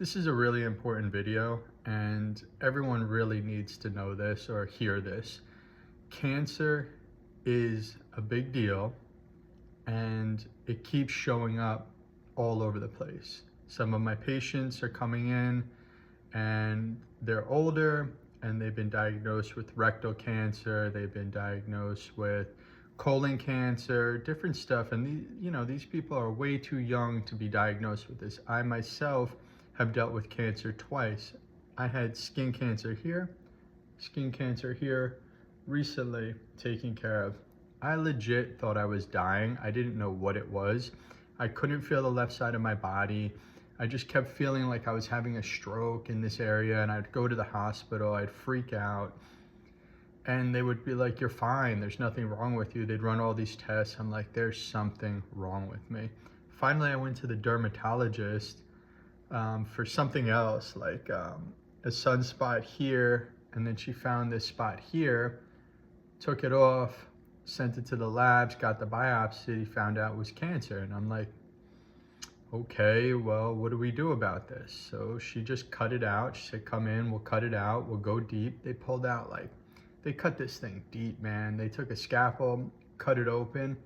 This is a really important video, and everyone really needs to know this or hear this. Cancer is a big deal, and it keeps showing up all over the place. Some of my patients are coming in and they're older and they've been diagnosed with rectal cancer, they've been diagnosed with colon cancer, different stuff. And these people are way too young to be diagnosed with this. I myself have dealt with cancer twice. I had skin cancer here, recently taken care of. I legit thought I was dying. I didn't know what it was. I couldn't feel the left side of my body. I just kept feeling like I was having a stroke in this area, and I'd go to the hospital, I'd freak out, and they would be like, "You're fine, there's nothing wrong with you." They'd run all these tests. I'm like, there's something wrong with me. Finally, I went to the dermatologist for something else, like a sunspot here, and then she found this spot here, took it off, sent it to the labs, got the biopsy, found out it was cancer. And I'm like, okay, well, what do we do about this? So she just cut it out. She said, come in, we'll cut it out, we'll go deep. They pulled out, they cut this thing deep, man. They took a scalpel, cut it open,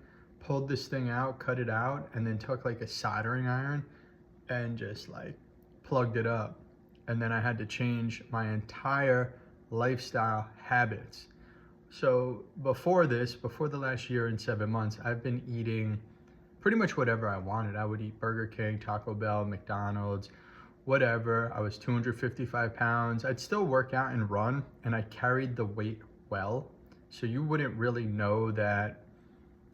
pulled this thing out, cut it out, and then took like a soldering iron and just plugged it up. And then I had to change my entire lifestyle habits. So before the last year and 7 months, I've been eating pretty much whatever I wanted. I would eat Burger King, Taco Bell, McDonald's, whatever. I was 255 pounds. I'd still work out and run, and I carried the weight well. So you wouldn't really know that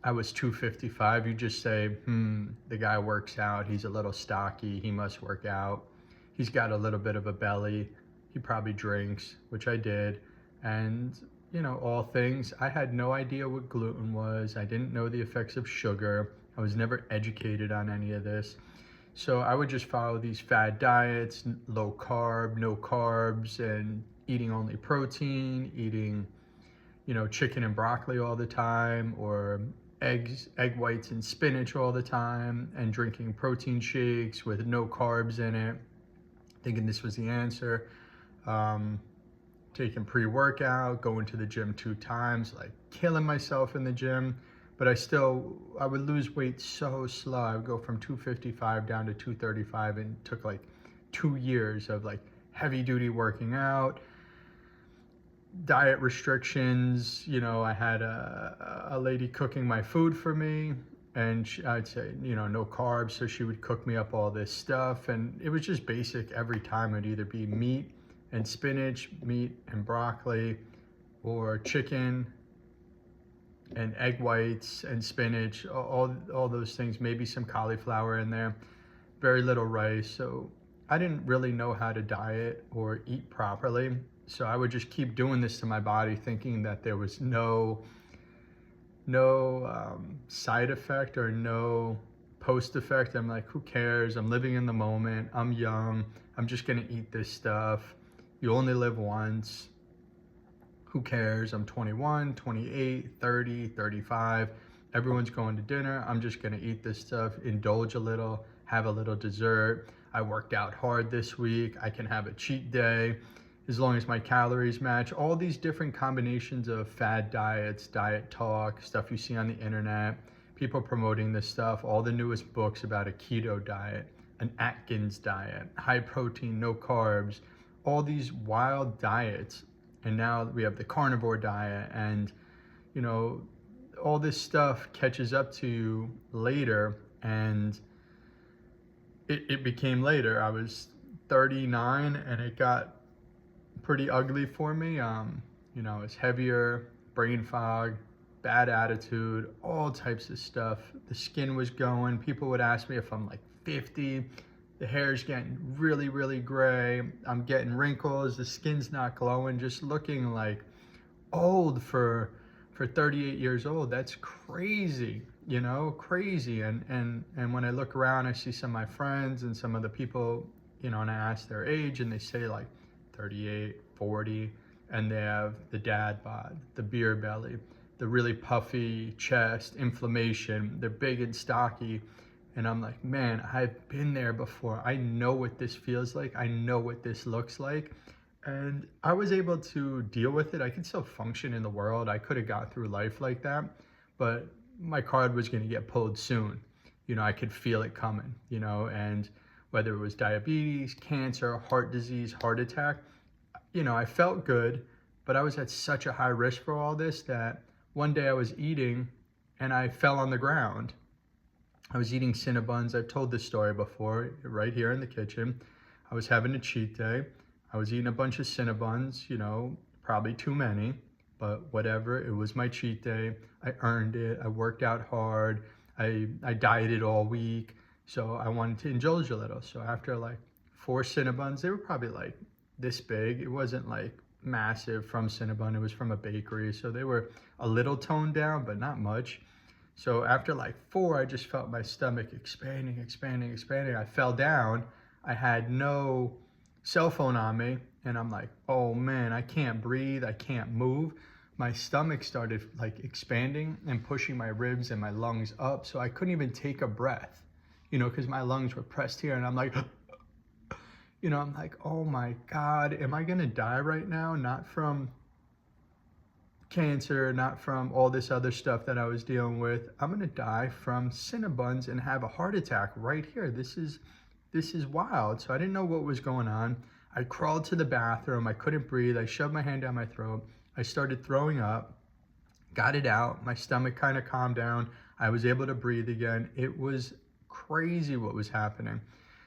I was 255. You just say, the guy works out. He's a little stocky. He must work out. He's got a little bit of a belly. He probably drinks, which I did. And all things. I had no idea what gluten was. I didn't know the effects of sugar. I was never educated on any of this. So I would just follow these fad diets, low carb, no carbs, and eating only protein, eating, chicken and broccoli all the time, or egg whites and spinach all the time, and drinking protein shakes with no carbs in it, thinking this was the answer. Taking pre-workout, going to the gym 2 times, killing myself in the gym. But I would lose weight so slow. I would go from 255 down to 235, and it took 2 years of heavy duty working out, diet restrictions. I had a lady cooking my food for me, and I'd say, no carbs. So she would cook me up all this stuff, and it was just basic every time. It'd either be meat and spinach, meat and broccoli, or chicken and egg whites and spinach, all those things, maybe some cauliflower in there, very little rice. So I didn't really know how to diet or eat properly. So I would just keep doing this to my body, thinking that there was no side effect or no post effect. I'm like, who cares? I'm living in the moment. I'm young. I'm just gonna eat this stuff. You only live once. Who cares? I'm 21, 28, 30, 35. Everyone's going to dinner. I'm just gonna eat this stuff, indulge a little, have a little dessert. I worked out hard this week. I can have a cheat day as long as my calories match. All these different combinations of fad diets, diet talk, stuff you see on the internet, people promoting this stuff, all the newest books about a keto diet, an Atkins diet, high protein, no carbs, all these wild diets. And now we have the carnivore diet, and all this stuff catches up to you later, and it became later. I was 39 and it got pretty ugly for me. It's heavier, brain fog, bad attitude, all types of stuff. The skin was going. People would ask me if I'm 50. The hair's getting really, really gray. I'm getting wrinkles. The skin's not glowing. Just looking old for 38 years old. That's crazy, crazy. And when I look around, I see some of my friends and some of the people, and I ask their age, and they say 38, 40, and they have the dad bod, the beer belly, the really puffy chest, inflammation. They're big and stocky, And I'm like, man, I've been there before. I know what this feels like. I know what this looks like. And I was able to deal with it. I could still function in the world. I could have got through life like that, but my card was going to get pulled soon. I could feel it coming, and whether it was diabetes, cancer, heart disease, heart attack, I felt good, but I was at such a high risk for all this that one day I was eating and I fell on the ground. I was eating Cinnabons. I've told this story before, right here in the kitchen. I was having a cheat day. I was eating a bunch of Cinnabons, probably too many, but whatever. It was my cheat day. I earned it. I worked out hard. I dieted all week. So I wanted to indulge a little. So after like 4 Cinnabons, they were probably like this big. It wasn't like massive from Cinnabon. It was from a bakery. So they were a little toned down, but not much. So after like 4, I just felt my stomach expanding, expanding, expanding. I fell down. I had no cell phone on me. And I'm like, oh man, I can't breathe. I can't move. My stomach started like expanding and pushing my ribs and my lungs up. So I couldn't even take a breath, because my lungs were pressed here. And I'm like, I'm like, oh my God, am I going to die right now? Not from cancer, not from all this other stuff that I was dealing with. I'm going to die from Cinnabons and have a heart attack right here. This is wild. So I didn't know what was going on. I crawled to the bathroom. I couldn't breathe. I shoved my hand down my throat. I started throwing up, got it out. My stomach kind of calmed down. I was able to breathe again. It was crazy what was happening.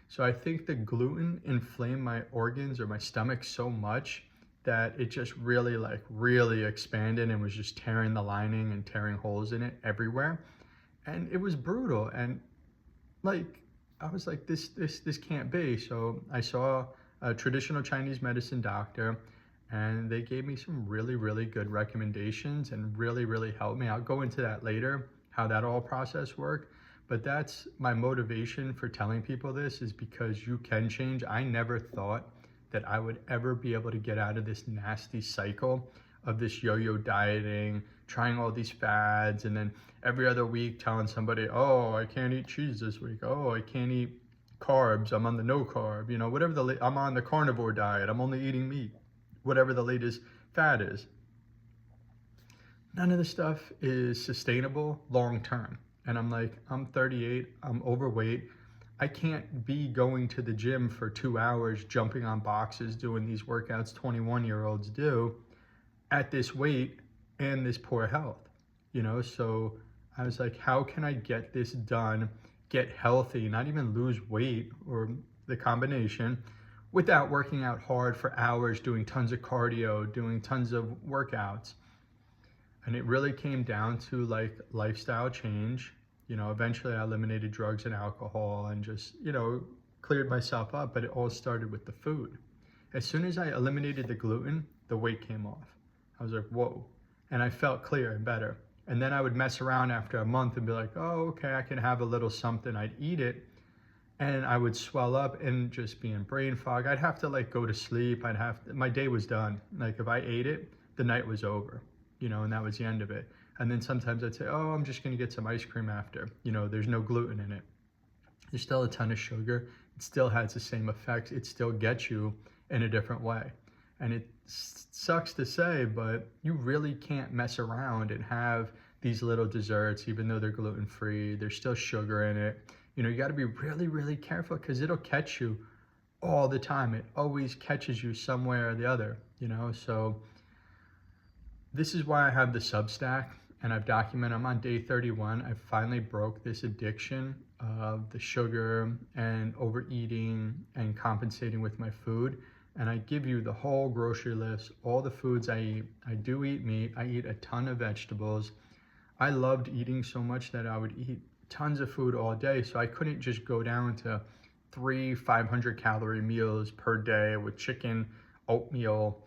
So I think the gluten inflamed my organs or my stomach so much that it just really expanded and was just tearing the lining and tearing holes in it everywhere. And it was brutal. And like, I was like, this can't be. So I saw a traditional Chinese medicine doctor, and they gave me some really good recommendations and really helped me. I'll go into that later, how that all process worked. But that's my motivation for telling people this, is because you can change. I never thought that I would ever be able to get out of this nasty cycle of this yo-yo dieting, trying all these fads, and then every other week telling somebody, oh, I can't eat cheese this week. Oh, I can't eat carbs. I'm on the no carb, whatever I'm on the carnivore diet. I'm only eating meat, whatever the latest fad is. None of this stuff is sustainable long-term. And I'm like, I'm 38, I'm overweight. I can't be going to the gym for 2 hours, jumping on boxes, doing these workouts 21-year-olds do at this weight and this poor health, So I was like, how can I get this done, get healthy, not even lose weight or the combination, without working out hard for hours, doing tons of cardio, doing tons of workouts? And it really came down to like lifestyle change. Eventually I eliminated drugs and alcohol and just, cleared myself up, but it all started with the food. As soon as I eliminated the gluten, the weight came off. I was like, whoa. And I felt clear and better. And then I would mess around after a month and be like, oh, okay, I can have a little something. I'd eat it and I would swell up and just be in brain fog. I'd have to like go to sleep. My day was done. Like if I ate it, the night was over. And that was the end of it. And then sometimes I'd say, oh, I'm just gonna get some ice cream after. There's no gluten in it. There's still a ton of sugar. It still has the same effects. It still gets you in a different way. And it sucks to say, but you really can't mess around and have these little desserts, even though they're gluten-free. There's still sugar in it. You gotta be really careful because it'll catch you all the time. It always catches you somewhere or the other, So this is why I have the Substack, and I've documented. I'm on day 31. I finally broke this addiction of the sugar and overeating and compensating with my food. And I give you the whole grocery list, all the foods I eat. I do eat meat. I eat a ton of vegetables. I loved eating so much that I would eat tons of food all day. So I couldn't just go down to 3 500-calorie meals per day with chicken, oatmeal,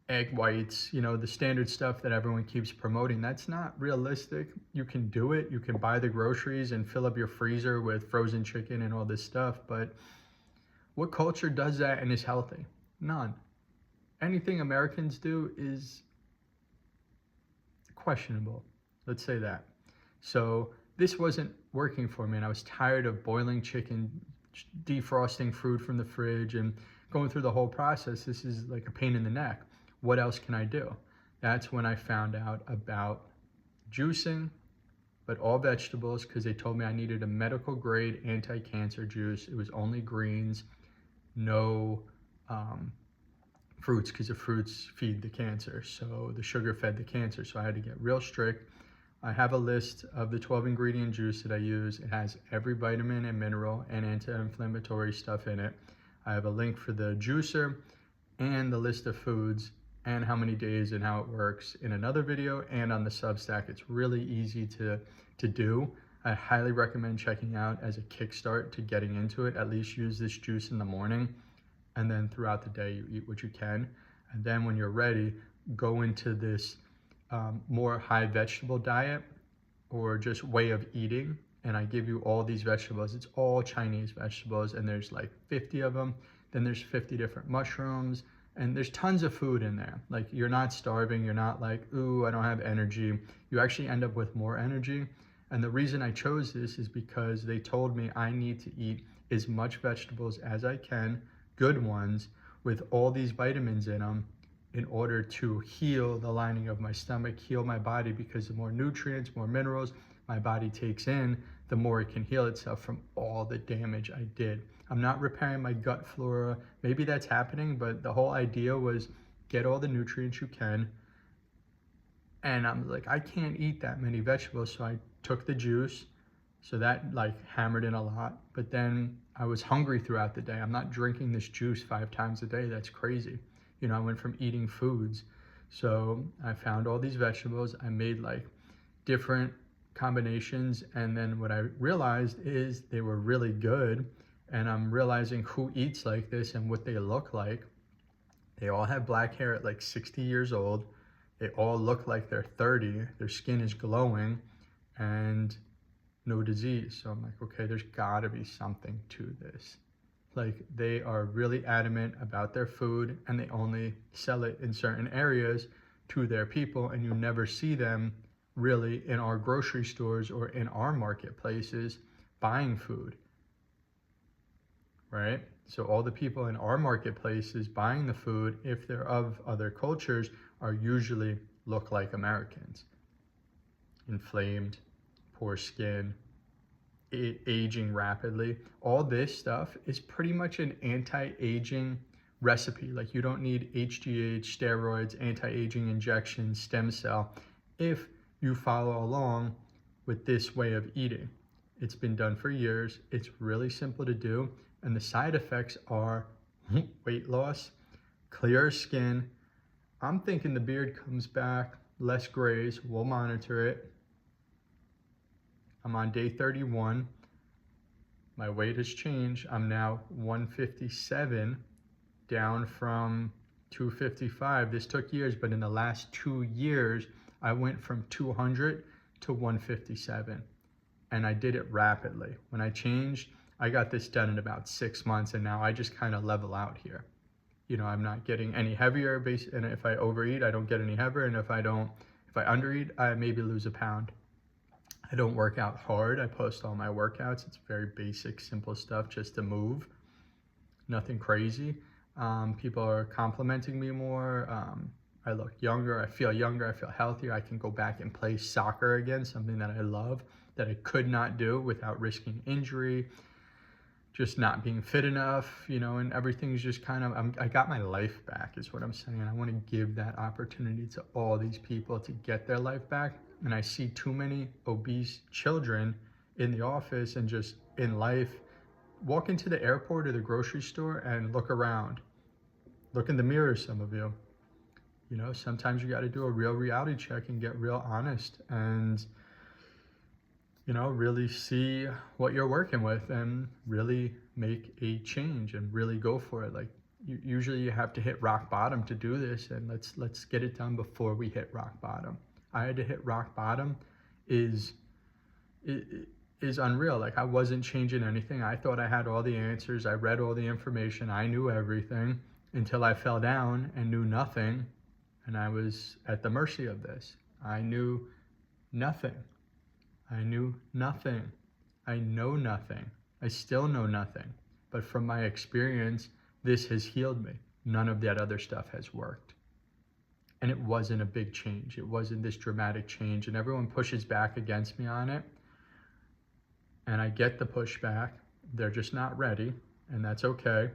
egg whites, the standard stuff that everyone keeps promoting. That's not realistic. You can do it. You can buy the groceries and fill up your freezer with frozen chicken and all this stuff. But what culture does that and is healthy? None. Anything Americans do is questionable. Let's say that. So this wasn't working for me, and I was tired of boiling chicken, defrosting food from the fridge, and going through the whole process. This is like a pain in the neck. What else can I do? That's when I found out about juicing, but all vegetables, because they told me I needed a medical grade anti-cancer juice. It was only greens, no fruits, because the fruits feed the cancer. So the sugar fed the cancer. So I had to get real strict. I have a list of the 12 ingredient juice that I use. It has every vitamin and mineral and anti-inflammatory stuff in it. I have a link for the juicer and the list of foods and how many days and how it works in another video and on the Substack. It's really easy to do. I highly recommend checking out as a kickstart to getting into it. At least use this juice in the morning, and then throughout the day you eat what you can. And then when you're ready, go into this more high vegetable diet or just way of eating. And I give you all these vegetables. It's all Chinese vegetables, and there's like 50 of them. Then there's 50 different mushrooms, and there's tons of food in there. Like, you're not starving. You're not like, ooh, I don't have energy. You actually end up with more energy. And the reason I chose this is because they told me I need to eat as much vegetables as I can, good ones, with all these vitamins in them, in order to heal the lining of my stomach, heal my body, because the more nutrients, more minerals my body takes in, the more it can heal itself from all the damage I did. I'm not repairing my gut flora. Maybe that's happening, but the whole idea was get all the nutrients you can. And I'm like, I can't eat that many vegetables, so I took the juice. So that like hammered in a lot. But then I was hungry throughout the day. I'm not drinking this juice 5 times a day. That's crazy. You know, I went from eating foods. So I found all these vegetables. I made like different combinations. And then what I realized is they were really good. And I'm realizing who eats like this and what they look like. They all have black hair at like 60 years old. They all look like they're 30. Their skin is glowing and no disease. So I'm like, okay, there's gotta be something to this. Like, they are really adamant about their food, and they only sell it in certain areas to their people, and you never see them really in our grocery stores or in our marketplaces buying food, right? So all the people in our marketplaces buying the food, if they're of other cultures, are usually look like Americans. Inflamed, poor skin, aging rapidly. All this stuff is pretty much an anti-aging recipe. Like, you don't need HGH, steroids, anti-aging injections, stem cell, if you follow along with this way of eating. It's been done for years. It's really simple to do. And the side effects are weight loss, clear skin. I'm thinking the beard comes back, less grays. We'll monitor it. I'm on day 31. My weight has changed. I'm now 157, down from 255. This took years, but in the last 2 years, I went from 200 to 157. And I did it rapidly. When I changed, I got this done in about 6 months, and now I just kind of level out here. You know, I'm not getting any heavier, and if I overeat, I don't get any heavier, and if I undereat, I maybe lose a pound. I don't work out hard. I post all my workouts. It's very basic, simple stuff just to move. Nothing crazy. People are complimenting me more. I look younger. I feel healthier. I can go back and play soccer again, something that I love, that I could not do without risking injury, just not being fit enough, you know, and everything's just kind of, I got my life back is what I'm saying. I want to give that opportunity to all these people to get their life back. And I see too many obese children in the office and just in life. Walk into the airport or the grocery store and look around. Look in the mirror, some of you. You know, sometimes you got to do a real reality check and get real honest and, you know, really see what you're working with and really make a change and really go for it. Like, usually you have to hit rock bottom to do this, and let's get it done before we hit rock bottom. I had to hit rock bottom is unreal. Like, I wasn't changing anything. I thought I had all the answers. I read all the information. I knew everything until I fell down and knew nothing. And I was at the mercy of this. I knew nothing. I knew nothing. I know nothing. I still know nothing. But from my experience, this has healed me. None of that other stuff has worked. And it wasn't a big change. It wasn't this dramatic change. And everyone pushes back against me on it. And I get the pushback. They're just not ready. And that's okay.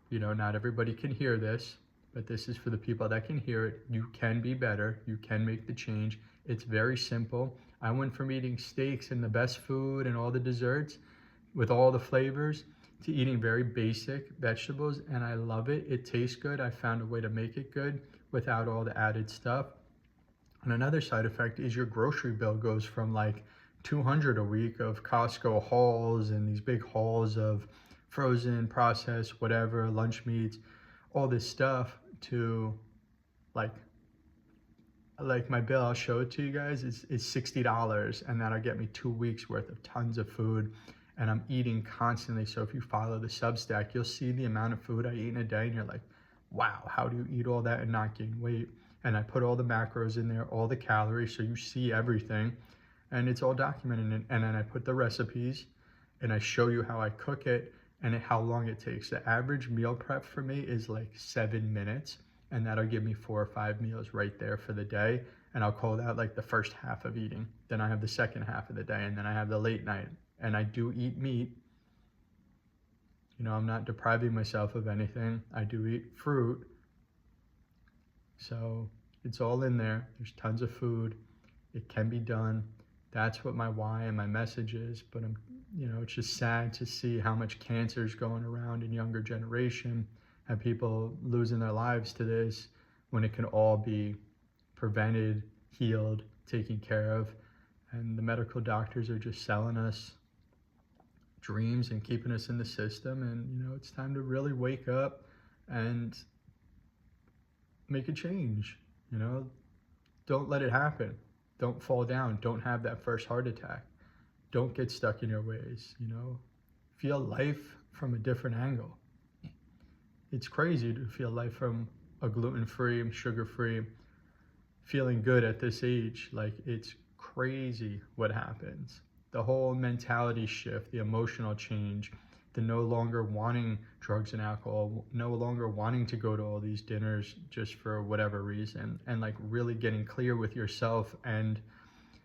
You know, not everybody can hear this, but this is for the people that can hear it. You can be better. You can make the change. It's very simple. I went from eating steaks and the best food and all the desserts with all the flavors to eating very basic vegetables, and I love it. It tastes good. I found a way to make it good without all the added stuff. And another side effect is your grocery bill goes from like 200 a week of Costco hauls and these big hauls of frozen, processed, whatever, lunch meats, all this stuff to like my bill, I'll show it to you guys, is $60, and that'll get me 2 weeks worth of tons of food, and I'm eating constantly. So if you follow the Substack, you'll see the amount of food I eat in a day, and you're like, wow, how do you eat all that and not gain weight? And I put all the macros in there, all the calories, so you see everything, and it's all documented. And then I put the recipes, and I show you how I cook it and how long it takes. The average meal prep for me is like 7 minutes, and that'll give me 4 or 5 meals right there for the day. And I'll call that like the first half of eating. Then I have the second half of the day, and then I have the late night. And I do eat meat. You know, I'm not depriving myself of anything. I do eat fruit. So it's all in there. There's tons of food. It can be done. That's what my why and my message is. But it's just sad to see how much cancer is going around in younger generation and people losing their lives to this when it can all be prevented, healed, taken care of. And the medical doctors are just selling us dreams and keeping us in the system. And, it's time to really wake up and make a change. Don't let it happen. Don't fall down. Don't have that first heart attack. Don't get stuck in your ways. Feel life from a different angle. It's crazy to feel life from a gluten-free, sugar-free, feeling good at this age. Like, it's crazy what happens. The whole mentality shift, the emotional change, the no longer wanting drugs and alcohol, no longer wanting to go to all these dinners just for whatever reason, and like really getting clear with yourself and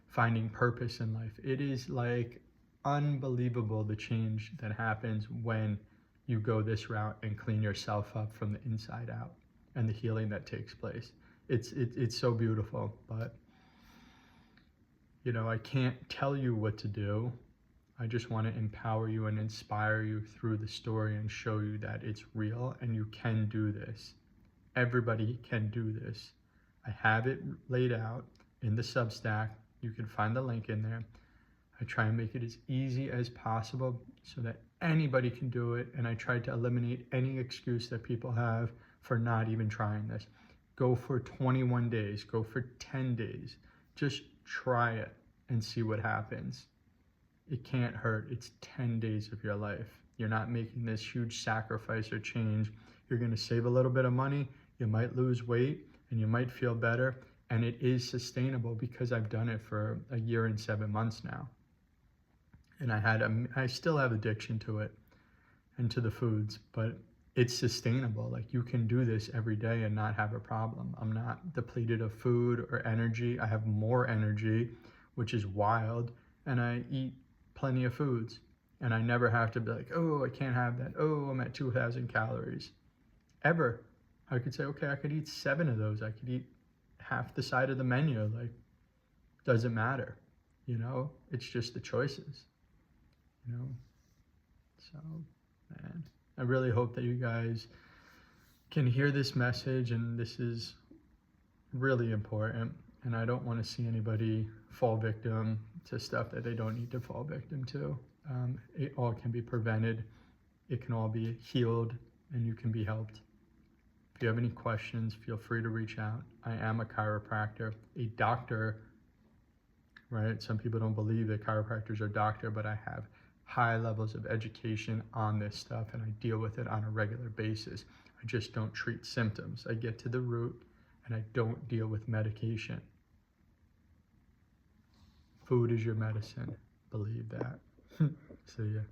finding purpose in life. It is like unbelievable the change that happens when you go this route and clean yourself up from the inside out, and the healing that takes place. It's so beautiful. But I can't tell you what to do. I just want to empower you and inspire you through the story and show you that it's real and you can do this. Everybody can do this. I have it laid out in the Substack. You can find the link in there. I try and make it as easy as possible so that anybody can do it. And I try to eliminate any excuse that people have for not even trying this. Go for 21 days. Go for 10 days. Just try it and see what happens. It can't hurt. It's 10 days of your life. You're not making this huge sacrifice or change. You're going to save a little bit of money. You might lose weight and you might feel better. And it is sustainable because I've done it for a year and 7 months now. And I still have addiction to it and to the foods, but it's sustainable. Like, you can do this every day and not have a problem. I'm not depleted of food or energy. I have more energy, which is wild. And I eat plenty of foods. And I never have to be like, oh, I can't have that. Oh, I'm at 2,000 calories. Ever. I could say, okay, I could eat 7 of those. I could eat half the side of the menu. Like, doesn't matter. It's just the choices. So, man, I really hope that you guys can hear this message, and this is really important. And I don't want to see anybody fall victim to stuff that they don't need to fall victim to. It all can be prevented. It can all be healed, and you can be helped. If you have any questions, feel free to reach out. I am a chiropractor, a doctor, right? Some people don't believe that chiropractors are doctors, but I have high levels of education on this stuff, and I deal with it on a regular basis. I just don't treat symptoms. I get to the root, and I don't deal with medication. Food is your medicine. believe that. See ya.